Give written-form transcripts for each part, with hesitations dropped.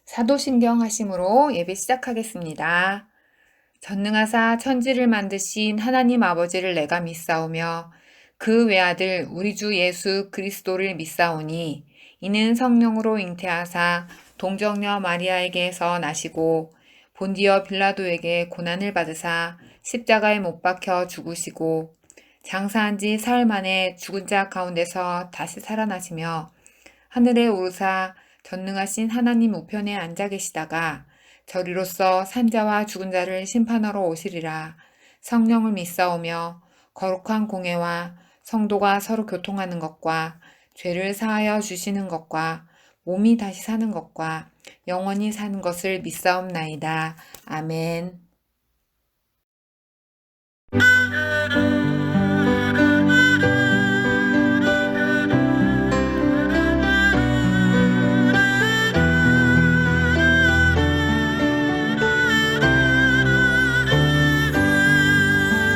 사도신경 하심으로 예배 시작하겠습니다. 전능하사 천지를 만드신 하나님 아버지를 내가 믿사오며 그 외아들 우리 주 예수 그리스도를 믿사오니 이는 성령으로 잉태하사 동정녀 마리아에게서 나시고 본디어 빌라도에게 고난을 받으사 십자가에 못 박혀 죽으시고 장사한 지 사흘 만에 죽은 자 가운데서 다시 살아나시며 하늘에 오르사 전능하신 하나님 우편에 앉아 계시다가 저리로서 산자와 죽은 자를 심판하러 오시리라. 성령을 믿사오며 거룩한 공회와 성도가 서로 교통하는 것과 죄를 사하여 주시는 것과 몸이 다시 사는 것과 영원히 사는 것을 믿사옵나이다. 아멘.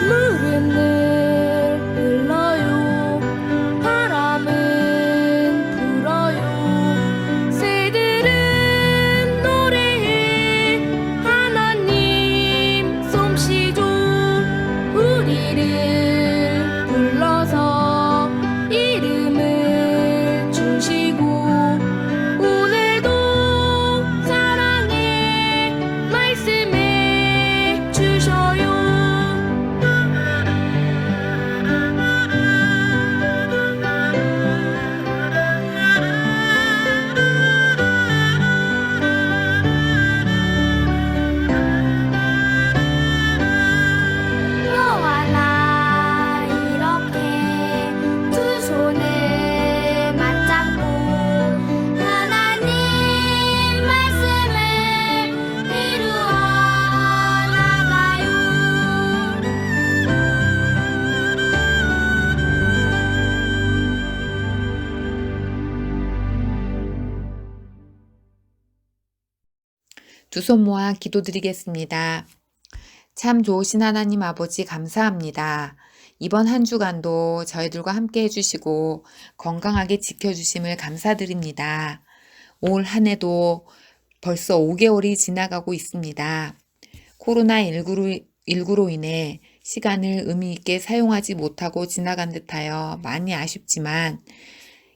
물은 늘 흘러요 바람은 불어요 새들은 노래해 하나님 솜씨죠 우리를 불러서 이름을 주시고 오늘도 사랑의 말씀해 주셔요. 너와 나 이렇게 두 손을 맞잡고 하나님 말씀을 이루어 나가요. 두 손 모아 기도드리겠습니다. 참 좋으신 하나님 아버지 감사합니다. 이번 한 주간도 저희들과 함께 해주시고 건강하게 지켜주심을 감사드립니다. 올 한 해도 벌써 5개월이 지나가고 있습니다. 코로나19로 인해 시간을 의미 있게 사용하지 못하고 지나간 듯하여 많이 아쉽지만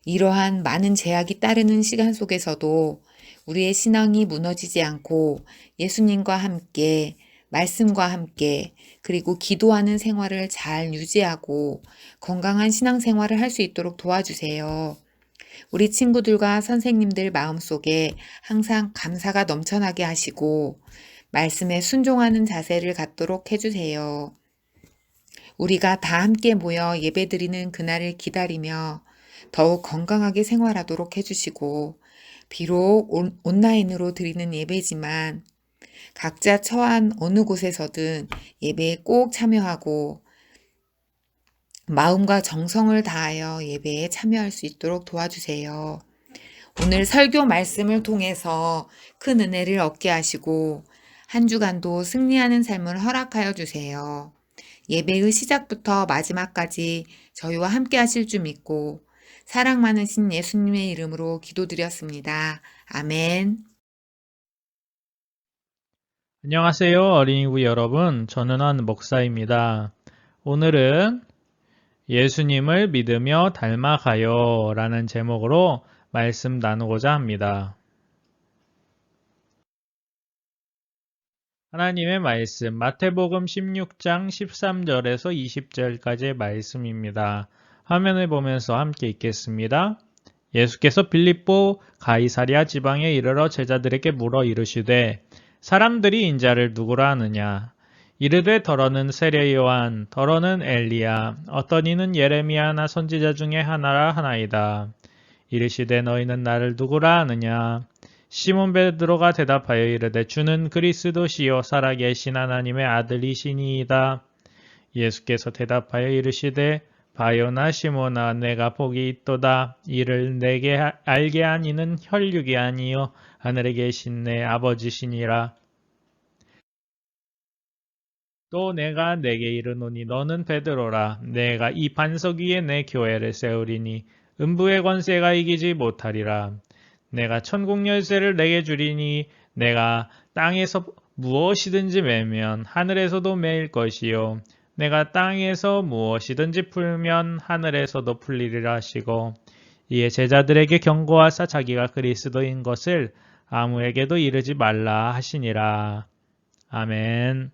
이러한 많은 제약이 따르는 시간 속에서도 우리의 신앙이 무너지지 않고 예수님과 함께 말씀과 함께 그리고 기도하는 생활을 잘 유지하고 건강한 신앙생활을 할 수 있도록 도와주세요. 우리 친구들과 선생님들 마음속에 항상 감사가 넘쳐나게 하시고 말씀에 순종하는 자세를 갖도록 해주세요. 우리가 다 함께 모여 예배드리는 그날을 기다리며 더욱 건강하게 생활하도록 해주시고 비록 온라인으로 드리는 예배지만 각자 처한 어느 곳에서든 예배에 꼭 참여하고 마음과 정성을 다하여 예배에 참여할 수 있도록 도와주세요. 오늘 설교 말씀을 통해서 큰 은혜를 얻게 하시고 한 주간도 승리하는 삶을 허락하여 주세요. 예배의 시작부터 마지막까지 저희와 함께 하실 줄 믿고 사랑 많으신 예수님의 이름으로 기도드렸습니다. 아멘. 안녕하세요, 어린이구 여러분. 전은환 목사입니다. 오늘은 예수님을 믿으며 닮아가요 라는 제목으로 말씀 나누고자 합니다. 하나님의 말씀, 마태복음 16장 13절에서 20절까지의 말씀입니다. 화면을 보면서 함께 읽겠습니다. 예수께서 빌립보 가이사랴 지방에 이르러 제자들에게 물어 이르시되 사람들이 인자를 누구라 하느냐? 이르되 더러는 세례 요한, 더러는 엘리야, 어떤 이는 예레미야나 선지자 중에 하나라 하나이다. 이르시되 너희는 나를 누구라 하느냐? 시몬 베드로가 대답하여 이르되 주는 그리스도시요 살아계신 하나님의 아들이시니이다. 예수께서 대답하여 이르시되 바요나 시몬아 내가 복이 있도다. 이를 내게 알게 한 이는 혈육이 아니요 하늘에 계신 내 아버지시니라. 또 내가 내게 이르노니 너는 베드로라. 내가 이 반석 위에 내 교회를 세우리니 음부의 권세가 이기지 못하리라. 내가 천국 열쇠를 내게 주리니 내가 땅에서 무엇이든지 매면 하늘에서도 매일 것이요 내가 땅에서 무엇이든지 풀면 하늘에서도 풀리리라 하시고 이에 제자들에게 경고하사 자기가 그리스도인 것을 아무에게도 이르지 말라 하시니라. 아멘.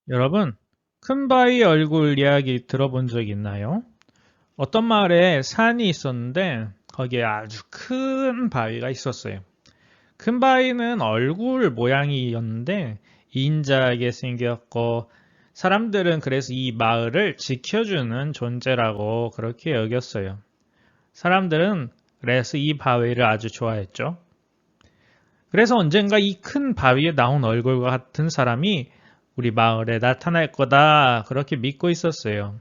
여러분, 큰 바위 얼굴 이야기 들어본 적 있나요? 어떤 마을에 산이 있었는데 거기에 아주 큰 바위가 있었어요. 큰 바위는 얼굴 모양이었는데 인자하게 생겼고 사람들은 그래서 이 마을을 지켜주는 존재라고 그렇게 여겼어요. 사람들은 그래서 이 바위를 아주 좋아했죠. 그래서 언젠가 이 큰 바위에 나온 얼굴과 같은 사람이 우리 마을에 나타날 거다 그렇게 믿고 있었어요.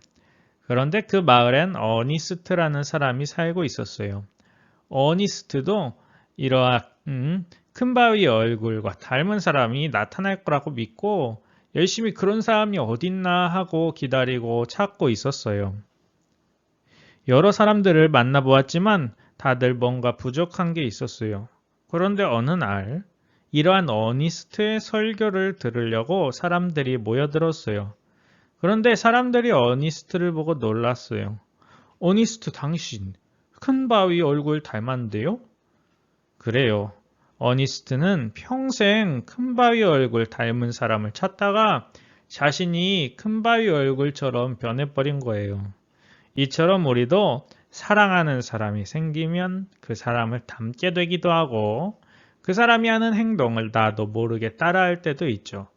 그런데 그 마을엔 어니스트라는 사람이 살고 있었어요. 어니스트도 이러한 큰 바위 얼굴과 닮은 사람이 나타날 거라고 믿고 열심히 그런 사람이 어딨나 하고 기다리고 찾고 있었어요. 여러 사람들을 만나보았지만 다들 뭔가 부족한 게 있었어요. 그런데 어느 날 이러한 어니스트의 설교를 들으려고 사람들이 모여들었어요. 그런데 사람들이 어니스트를 보고 놀랐어요. 어니스트 당신 큰 바위 얼굴 닮았는데요? 그래요. 어니스트는 평생 큰 바위 얼굴 닮은 사람을 찾다가 자신이 큰 바위 얼굴처럼 변해버린 거예요. 이처럼 우리도 사랑하는 사람이 생기면 그 사람을 닮게 되기도 하고 그 사람이 하는 행동을 나도 모르게 따라할 때도 있죠.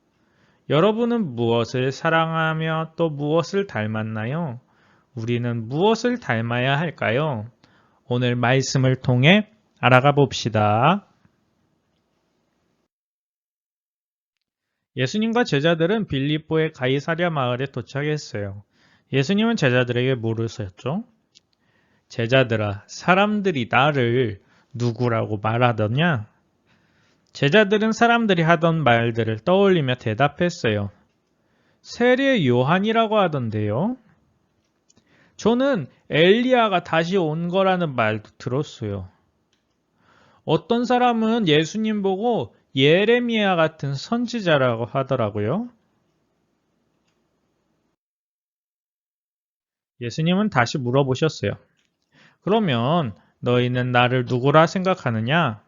여러분은 무엇을 사랑하며 또 무엇을 닮았나요? 우리는 무엇을 닮아야 할까요? 오늘 말씀을 통해 알아가 봅시다. 예수님과 제자들은 빌립보의 가이사랴 마을에 도착했어요. 예수님은 제자들에게 물으셨죠? 제자들아, 사람들이 나를 누구라고 말하더냐? 제자들은 사람들이 하던 말들을 떠올리며 대답했어요. 세례 요한이라고 하던데요. 저는 엘리야가 다시 온 거라는 말도 들었어요. 어떤 사람은 예수님 보고 예레미야 같은 선지자라고 하더라고요. 예수님은 다시 물어보셨어요. 그러면 너희는 나를 누구라 생각하느냐?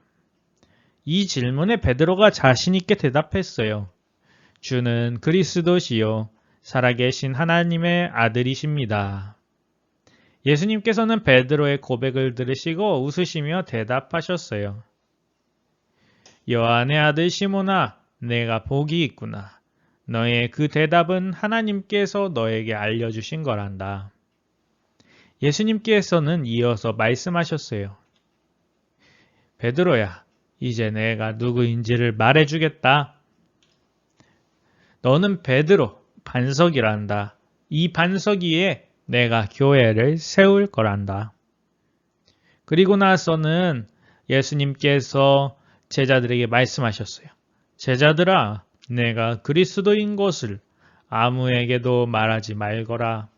이 질문에 베드로가 자신 있게 대답했어요. 주는 그리스도시요 살아계신 하나님의 아들이십니다. 예수님께서는 베드로의 고백을 들으시고 웃으시며 대답하셨어요. 요한의 아들 시몬아, 내가 복이 있구나. 너의 그 대답은 하나님께서 너에게 알려주신 거란다. 예수님께서는 이어서 말씀하셨어요. 베드로야, 이제 내가 누구인지를 말해주겠다. 너는 베드로, 반석이란다. 이 반석 위에 내가 교회를 세울 거란다. 그리고 나서는 예수님께서 제자들에게 말씀하셨어요. 제자들아, 내가 그리스도인 것을 아무에게도 말하지 말거라.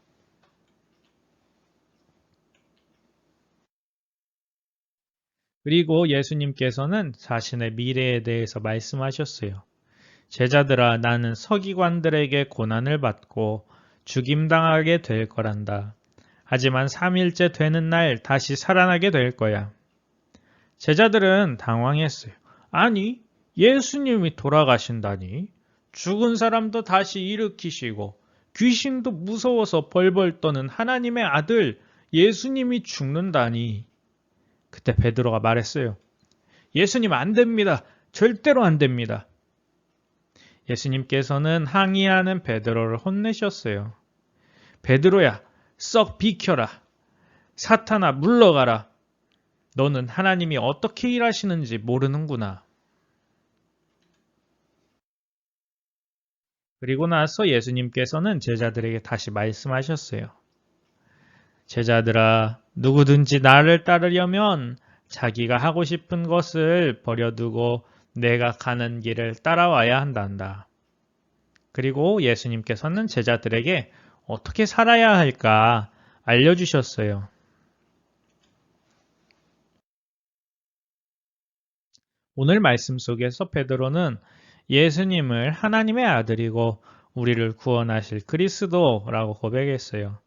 그리고 예수님께서는 자신의 미래에 대해서 말씀하셨어요. 제자들아, 나는 서기관들에게 고난을 받고 죽임당하게 될 거란다. 하지만 3일째 되는 날 다시 살아나게 될 거야. 제자들은 당황했어요. 아니, 예수님이 돌아가신다니? 죽은 사람도 다시 일으키시고 귀신도 무서워서 벌벌 떠는 하나님의 아들 예수님이 죽는다니. 그때 베드로가 말했어요. 예수님 안 됩니다. 절대로 안 됩니다. 예수님께서는 항의하는 베드로를 혼내셨어요. 베드로야, 썩 비켜라. 사탄아, 물러가라. 너는 하나님이 어떻게 일하시는지 모르는구나. 그리고 나서 예수님께서는 제자들에게 다시 말씀하셨어요. 제자들아, 누구든지 나를 따르려면 자기가 하고 싶은 것을 버려두고 내가 가는 길을 따라와야 한단다. 그리고 예수님께서는 제자들에게 어떻게 살아야 할까 알려주셨어요. 오늘 말씀 속에서 베드로는 예수님을 하나님의 아들이고 우리를 구원하실 그리스도라고 고백했어요.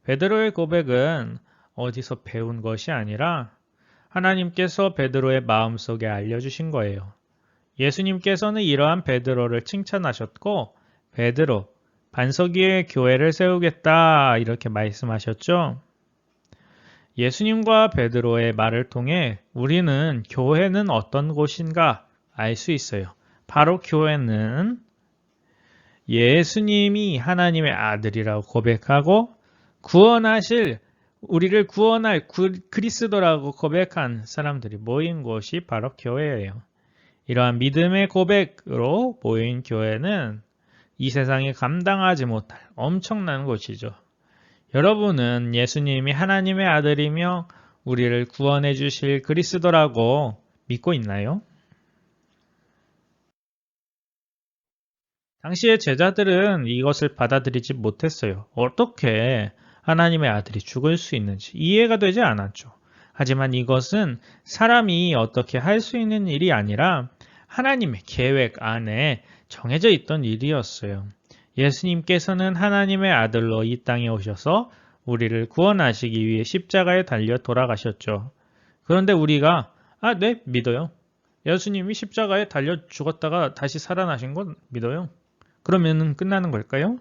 베드로의 고백은 어디서 배운 것이 아니라 하나님께서 베드로의 마음속에 알려주신 거예요. 예수님께서는 이러한 베드로를 칭찬하셨고 베드로, 반석 위에 교회를 세우겠다 이렇게 말씀하셨죠. 예수님과 베드로의 말을 통해 우리는 교회는 어떤 곳인가 알 수 있어요. 바로 교회는 예수님이 하나님의 아들이라고 고백하고 우리를 구원할 그리스도라고 고백한 사람들이 모인 곳이 바로 교회예요. 이러한 믿음의 고백으로 모인 교회는 이 세상에 감당하지 못할 엄청난 곳이죠. 여러분은 예수님이 하나님의 아들이며 우리를 구원해 주실 그리스도라고 믿고 있나요? 당시의 제자들은 이것을 받아들이지 못했어요. 어떻게 하나님의 아들이 죽을 수 있는지 이해가 되지 않았죠. 하지만 이것은 사람이 어떻게 할 수 있는 일이 아니라 하나님의 계획 안에 정해져 있던 일이었어요. 예수님께서는 하나님의 아들로 이 땅에 오셔서 우리를 구원하시기 위해 십자가에 달려 돌아가셨죠. 그런데 우리가 네, 믿어요. 예수님이 십자가에 달려 죽었다가 다시 살아나신 건 믿어요. 그러면 끝나는 걸까요?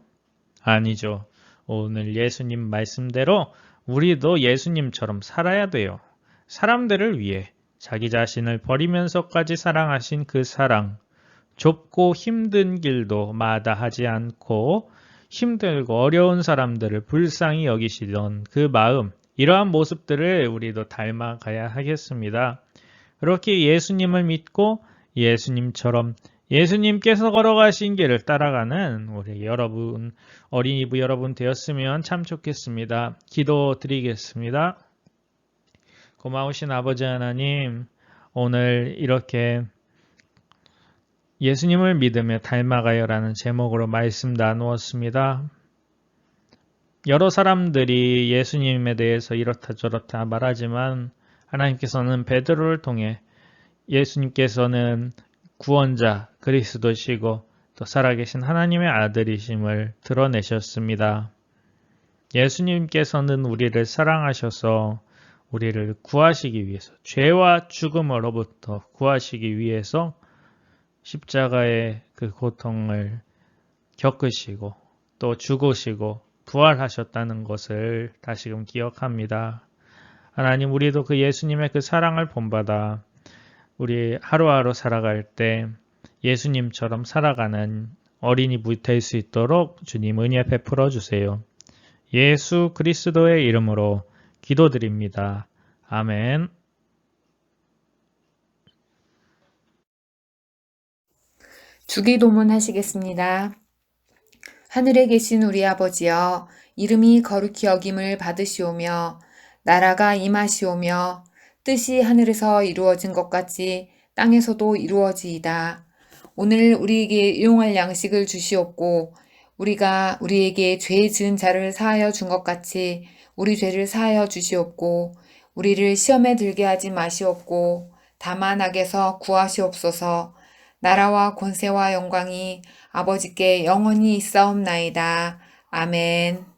아니죠. 오늘 예수님 말씀대로 우리도 예수님처럼 살아야 돼요. 사람들을 위해 자기 자신을 버리면서까지 사랑하신 그 사랑, 좁고 힘든 길도 마다하지 않고 힘들고 어려운 사람들을 불쌍히 여기시던 그 마음, 이러한 모습들을 우리도 닮아가야 하겠습니다. 그렇게 예수님을 믿고 예수님처럼 예수님께서 걸어가신 길을 따라가는 우리 여러분, 어린이부 여러분 되었으면 참 좋겠습니다. 기도 드리겠습니다. 고마우신 아버지 하나님, 오늘 이렇게 예수님을 믿으며 닮아가요라는 제목으로 말씀 나누었습니다. 여러 사람들이 예수님에 대해서 이렇다 저렇다 말하지만 하나님께서는 베드로를 통해 예수님께서는 구원자 그리스도시고 또 살아계신 하나님의 아들이심을 드러내셨습니다. 예수님께서는 우리를 사랑하셔서 우리를 구하시기 위해서 죄와 죽음으로부터 구하시기 위해서 십자가의 그 고통을 겪으시고 또 죽으시고 부활하셨다는 것을 다시금 기억합니다. 하나님, 우리도 그 예수님의 그 사랑을 본받아 우리 하루하루 살아갈 때 예수님처럼 살아가는 어린이부 될 수 있도록 주님 은혜 베풀어 주세요. 예수 그리스도의 이름으로 기도드립니다. 아멘. 주기도문 하시겠습니다. 하늘에 계신 우리 아버지여, 이름이 거룩히 여김을 받으시오며 나라가 임하시오며 뜻이 하늘에서 이루어진 것 같이 땅에서도 이루어지이다. 오늘 우리에게 일용할 양식을 주시옵고 우리가 우리에게 죄 지은 자를 사하여 준 것 같이 우리 죄를 사하여 주시옵고 우리를 시험에 들게 하지 마시옵고 다만 악에서 구하시옵소서. 나라와 권세와 영광이 아버지께 영원히 있사옵나이다. 아멘.